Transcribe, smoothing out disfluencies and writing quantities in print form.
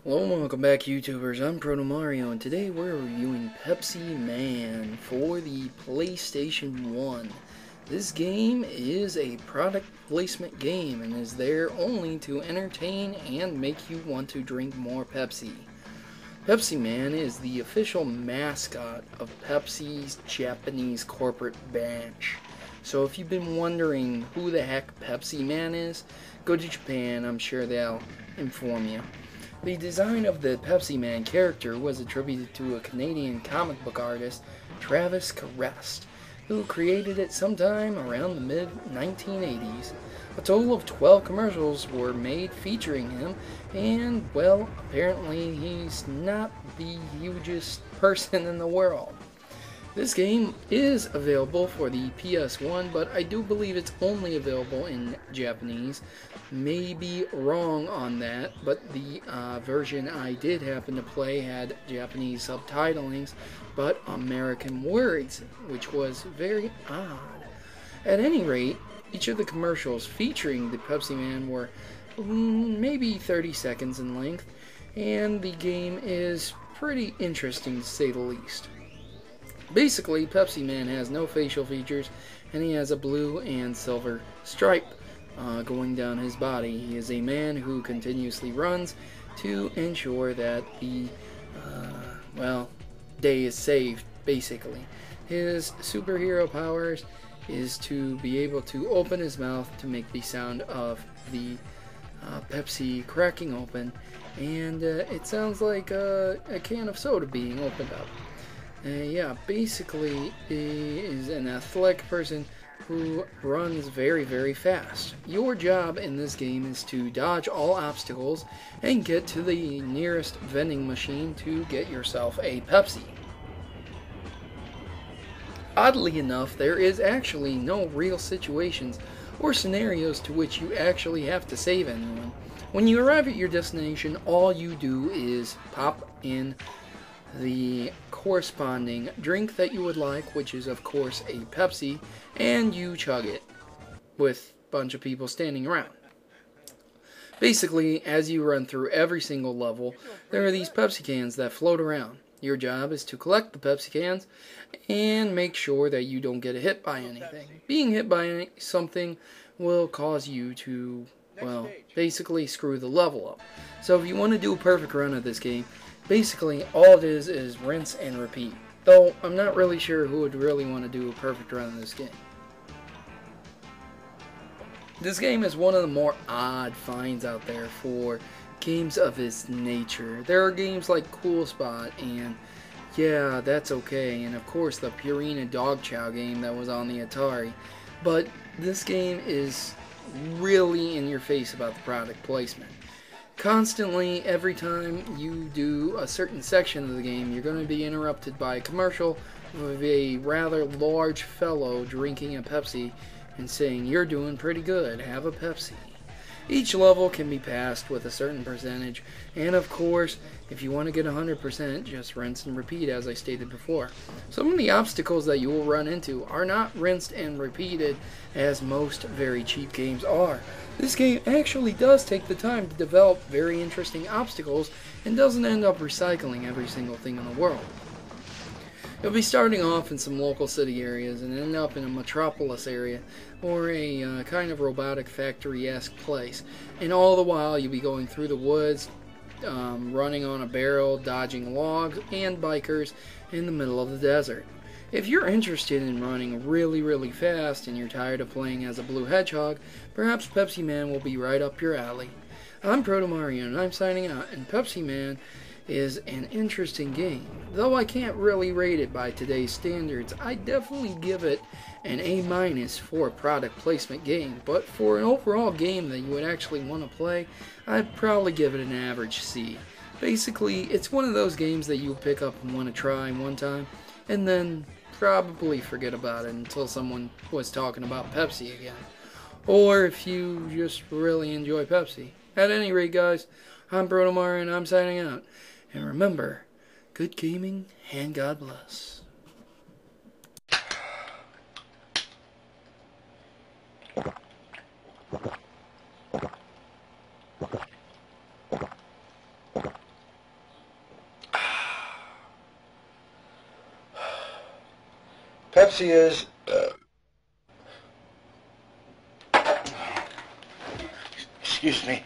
Hello and welcome back, YouTubers. I'm Protomario, and today we're reviewing Pepsi Man for the PlayStation 1. This game is a product placement game and is there only to entertain and make you want to drink more Pepsi. Pepsi Man is the official mascot of Pepsi's Japanese corporate branch. So if you've been wondering who the heck Pepsi Man is, go to Japan. I'm sure they'll inform you. The design of the Pepsi Man character was attributed to a Canadian comic book artist, Travis Carest, who created it sometime around the mid-1980s. A total of 12 commercials were made featuring him, and, well, apparently he's not the hugest person in the world. This game is available for the PS1, but I do believe it's only available in Japanese. May be wrong on that, but the version I did happen to play had Japanese subtitlings, but American words, which was very odd. At any rate, each of the commercials featuring the Pepsi Man were maybe 30 seconds in length, and the game is pretty interesting to say the least. Basically, Pepsi Man has no facial features, and he has a blue and silver stripe going down his body. He is a man who continuously runs to ensure that the, day is saved, basically. His superhero powers is to be able to open his mouth to make the sound of the Pepsi cracking open, and it sounds like a can of soda being opened up. Yeah, basically, he is an athletic person who runs very, very fast. Your job in this game is to dodge all obstacles and get to the nearest vending machine to get yourself a Pepsi. Oddly enough, there is actually no real situations or scenarios to which you actually have to save anyone. When you arrive at your destination, all you do is pop in the corresponding drink that you would like, which is of course a Pepsi, and you chug it with a bunch of people standing around. Basically, as you run through every single level, there are these Pepsi cans that float around. Your job is to collect the Pepsi cans and make sure that you don't get hit by anything. Being hit by something will cause you to, well, basically screw the level up. So if you want to do a perfect run of this game, basically, all it is rinse and repeat. Though, I'm not really sure who would really want to do a perfect run of this game. This game is one of the more odd finds out there for games of its nature. There are games like Cool Spot and yeah, that's okay. And of course, the Purina Dog Chow game that was on the Atari. But this game is really in your face about the product placement. Constantly, every time you do a certain section of the game, you're going to be interrupted by a commercial of a rather large fellow drinking a Pepsi and saying, "You're doing pretty good, have a Pepsi." Each level can be passed with a certain percentage, and of course, if you want to get 100%, just rinse and repeat, as I stated before. Some of the obstacles that you will run into are not rinsed and repeated as most very cheap games are. This game actually does take the time to develop very interesting obstacles and doesn't end up recycling every single thing in the world. You'll be starting off in some local city areas and end up in a metropolis area or a kind of robotic factory-esque place. And all the while you'll be going through the woods, running on a barrel, dodging logs and bikers in the middle of the desert. If you're interested in running really, really fast and you're tired of playing as a blue hedgehog, perhaps Pepsi Man will be right up your alley. I'm Protomario and I'm signing out, and Pepsi Man is an interesting game. Though I can't really rate it by today's standards, I definitely give it an A- for a product placement game, but for an overall game that you would actually want to play, I'd probably give it an average C. Basically, it's one of those games that you pick up and want to try one time, and then probably forget about it until someone was talking about Pepsi again. Or if you just really enjoy Pepsi. At any rate, guys, I'm Protomario and I'm signing out. And remember, good gaming and God bless. Pepsi is... excuse me.